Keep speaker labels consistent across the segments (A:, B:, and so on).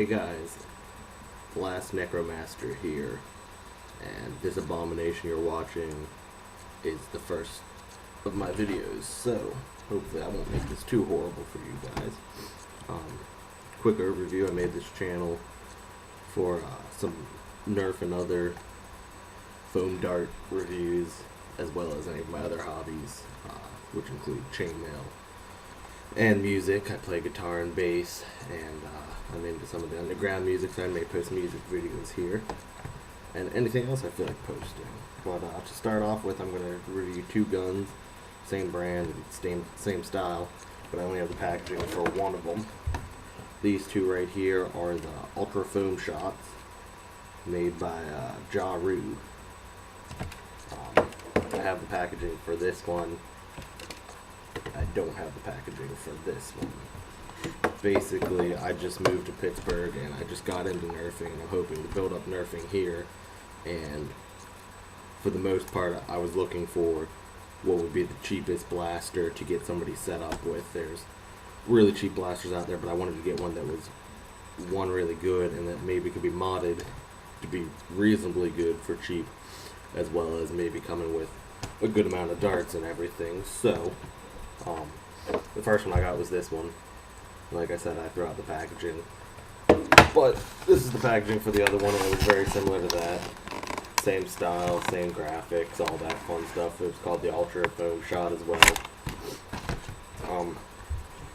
A: Hey guys, Last Necromaster here, and this abomination you're watching is the first of my videos, so hopefully I won't make this too horrible for you guys. Quick overview, I made this channel for some Nerf and other foam dart reviews, as well as any of my other hobbies, which include chainmail and music. I play guitar and bass, and I'm into some of the underground music, so I may post music videos here, and anything else I feel like posting. But to start off with, I'm going to review two guns, same brand, and same style, but I only have the packaging for one of them. These two right here are the Ultra Foam Shots, made by Ja Rue. I have the packaging for this one. I don't have the packaging for this one. Basically, I just moved to Pittsburgh and I just got into nerfing, and I'm hoping to build up nerfing here. And for the most part, I was looking for what would be the cheapest blaster to get somebody set up with. There's really cheap blasters out there, but I wanted to get one that was really good and that maybe could be modded to be reasonably good for cheap, as well as maybe coming with a good amount of darts and everything. So the first one I got was this one. Like I said, I threw out the packaging, but this is the packaging for the other one, and it was very similar to that. Same style, same graphics, all that fun stuff. It was called the Ultra Foam Shot as well.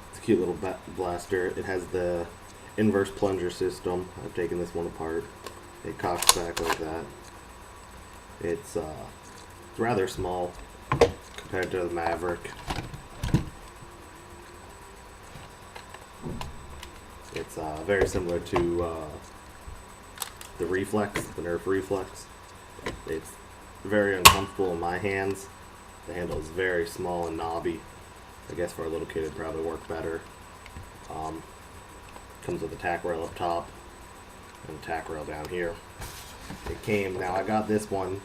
A: It's a cute little blaster. It has the inverse plunger system. I've taken this one apart. It cocks back like that. It's rather small compared to the Maverick. It's very similar to the Reflex, the Nerf Reflex. It's very uncomfortable in my hands. The handle is very small and knobby. I guess for a little kid it'd probably work better. Comes with a tack rail up top and a tack rail down here. Now I got this one.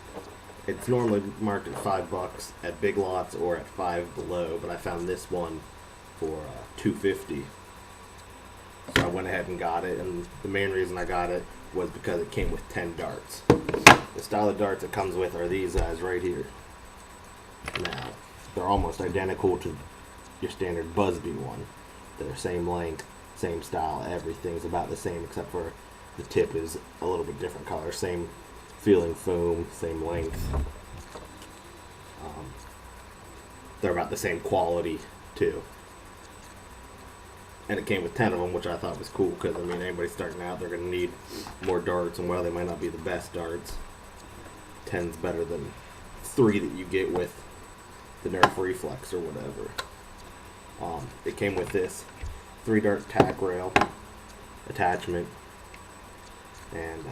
A: It's normally marked at $5 at Big Lots or at $5 below, but I found this one for $2.50. So I went ahead and got it, and the main reason I got it was because it came with 10 darts. The style of darts it comes with are these guys right here. Now, they're almost identical to your standard Busby one. They're same length, same style, everything's about the same except for the tip is a little bit different color. Same feeling foam, same length. They're about the same quality too. And it came with 10 of them, which I thought was cool, because, I mean, anybody starting out, they're going to need more darts, and while they might not be the best darts, 10's better than 3 that you get with the Nerf Reflex or whatever. It came with this 3-dart tack rail attachment, and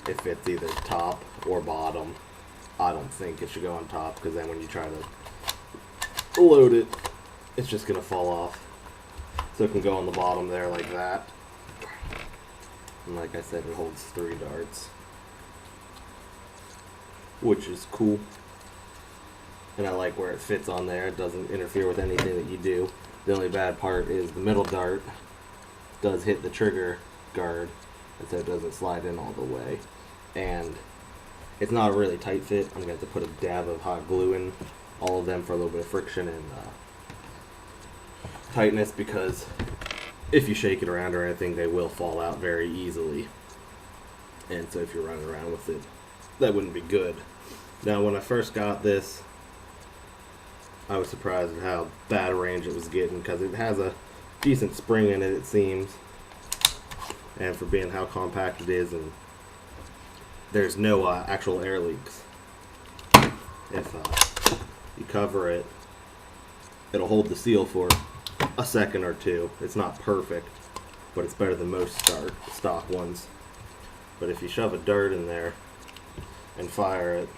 A: it fits either top or bottom. I don't think it should go on top, because then when you try to load it, it's just going to fall off. So it can go on the bottom there like that. And like I said, it holds 3 darts, which is cool. And I like where it fits on there. It doesn't interfere with anything that you do. The only bad part is the middle dart does hit the trigger guard, and so it doesn't slide in all the way. And it's not a really tight fit. I'm going to have to put a dab of hot glue in all of them for a little bit of friction and tightness, because if you shake it around or anything, they will fall out very easily. And so if you're running around with it, that wouldn't be good. Now, when I first got this, I was surprised at how bad a range it was getting, because it has a decent spring in it seems, and for being how compact it is, and there's no actual air leaks. If you cover it, it'll hold the seal for a second or two. It's not perfect, but it's better than most stock ones. But if you shove a dart in there and fire it,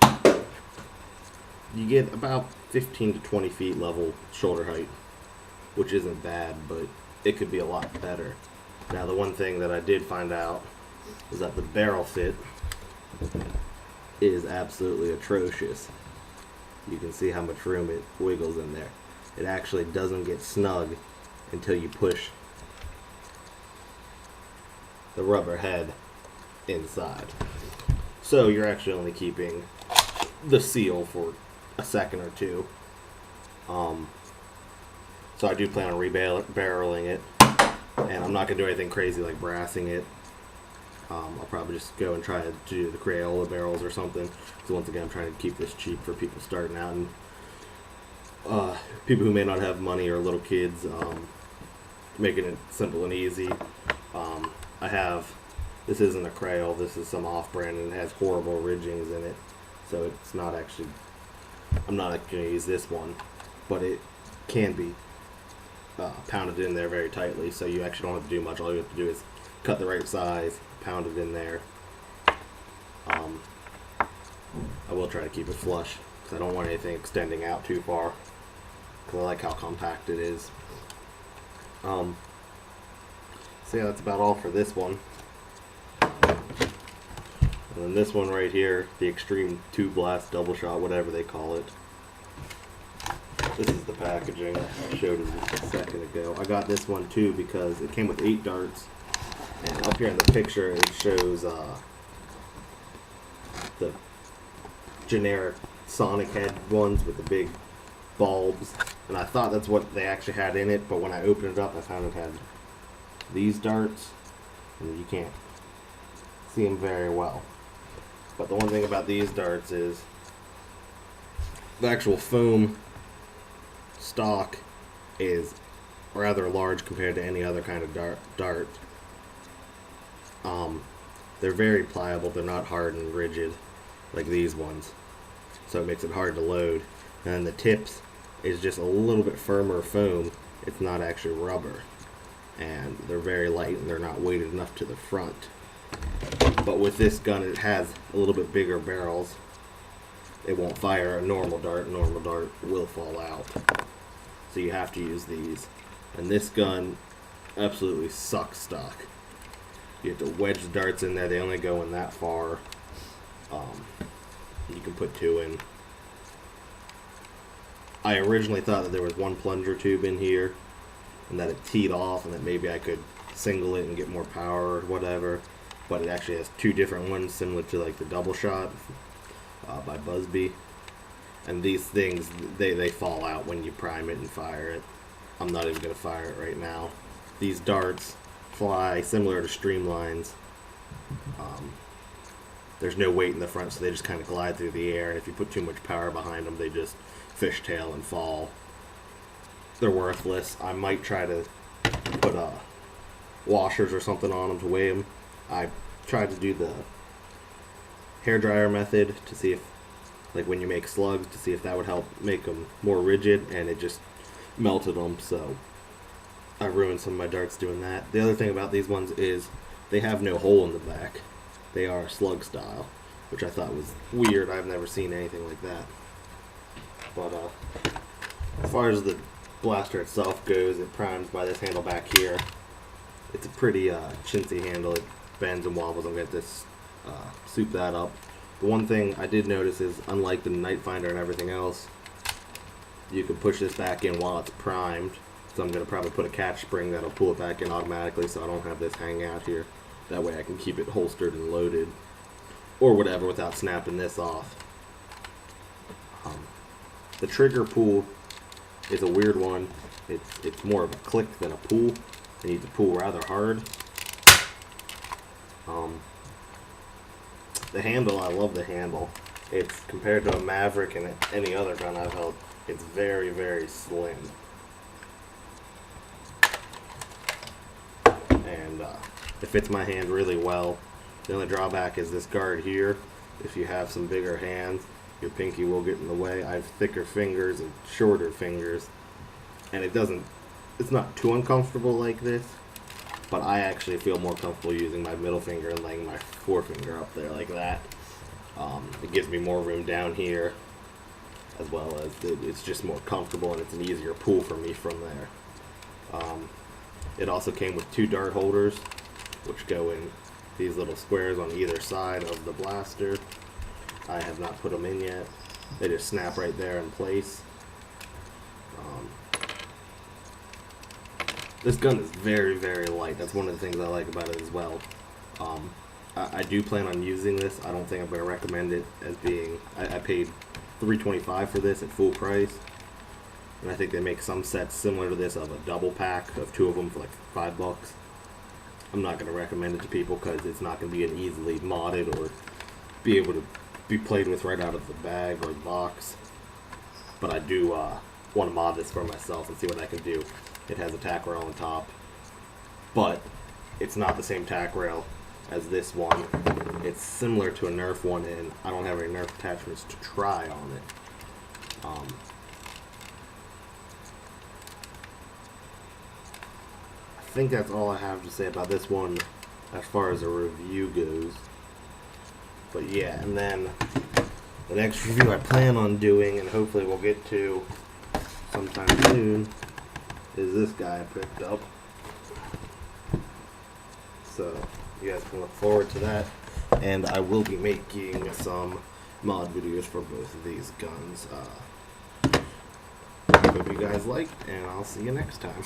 A: you get about 15 to 20 feet level shoulder height, which isn't bad, but it could be a lot better. Now, the one thing that I did find out is that the barrel fit is absolutely atrocious. You can see how much room it wiggles in there. It actually doesn't get snug until you push the rubber head inside. So you're actually only keeping the seal for a second or two. So I do plan on rebarreling it, and I'm not going to do anything crazy like brassing it. I'll probably just go and try to do the Crayola barrels or something. So once again, I'm trying to keep this cheap for people starting out and people who may not have money or little kids, making it simple and easy. This isn't a Crayola, this is some off-brand, and it has horrible ridgings in it. So it's not actually, I'm not going to use this one, but it can be pounded in there very tightly, so you actually don't have to do much. All you have to do is cut the right size, pound it in there. I will try to keep it flush because I don't want anything extending out too far, because I like how compact it is. So yeah, that's about all for this one. And then this one right here, the Extreme Tube Blast Double Shot, whatever they call it. This is the packaging I showed you just a second ago. I got this one too because it came with 8 darts. And up here in the picture it shows the generic Sonic head ones with the big bulbs. And I thought that's what they actually had in it, but when I opened it up I found it had these darts. And you can't see them very well. But the one thing about these darts is the actual foam stock is rather large compared to any other kind of dart. They're very pliable. They're not hard and rigid like these ones, so it makes it hard to load. And the tips is just a little bit firmer foam. It's not actually rubber, and they're very light and they're not weighted enough to the front. But with this gun, it has a little bit bigger barrels. It won't fire a normal dart. Normal dart will fall out. So you have to use these. And this gun absolutely sucks stock. You have to wedge the darts in there. They only go in that far. You can put 2 in. I originally thought that there was 1 plunger tube in here and that it teed off and that maybe I could single it and get more power or whatever. But it actually has 2 different ones, similar to like the Double Shot by Busby. And these things, they fall out when you prime it and fire it. I'm not even going to fire it right now. These darts fly similar to Streamlines. There's no weight in the front, so they just kind of glide through the air. And if you put too much power behind them, they just fishtail and fall. They're worthless. I might try to put washers or something on them to weigh them. I tried to do the hairdryer method to see if, like when you make slugs, to see if that would help make them more rigid, and it just melted them, so I ruined some of my darts doing that. The other thing about these ones is they have no hole in the back. They are slug style, which I thought was weird. I've never seen anything like that. But as far as the blaster itself goes, it primes by this handle back here. It's a pretty chintzy handle. It bends and wobbles. I'm going to soup that up. The one thing I did notice is, unlike the Night Finder and everything else, you can push this back in while it's primed. So I'm going to probably put a catch spring that'll pull it back in automatically, so I don't have this hang out here. That way I can keep it holstered and loaded, or whatever, without snapping this off. The trigger pull is a weird one. It's more of a click than a pull. You need to pull rather hard. The handle, I love the handle. It's compared to a Maverick and any other gun I've held, it's very, very slim. And it fits my hand really well. The only drawback is this guard here. If you have some bigger hands, your pinky will get in the way. I have thicker fingers and shorter fingers, and it's not too uncomfortable like this, but I actually feel more comfortable using my middle finger and laying my forefinger up there like that. It gives me more room down here, as well as it's just more comfortable, and it's an easier pull for me from there. It also came with 2 dart holders, which go in these little squares on either side of the blaster. I have not put them in yet. They just snap right there in place. This gun is very, very light. That's one of the things I like about it as well. I do plan on using this. I don't think I'm going to recommend it as being... I paid $325 for this at full price. And I think they make some sets similar to this of a double pack of 2 of them for like $5. I'm not going to recommend it to people because it's not going to be an easily modded or be able to be played with right out of the bag or the box. But I do want to mod this for myself and see what I can do. It has a tack rail on top, but it's not the same tack rail as this one. It's similar to a Nerf one, and I don't have any Nerf attachments to try on it. I think that's all I have to say about this one as far as a review goes. But yeah, and then the next review I plan on doing, and hopefully we'll get to sometime soon, is this guy I picked up. So you guys can look forward to that, and I will be making some mod videos for both of these guns. Hope you guys liked, and I'll see you next time.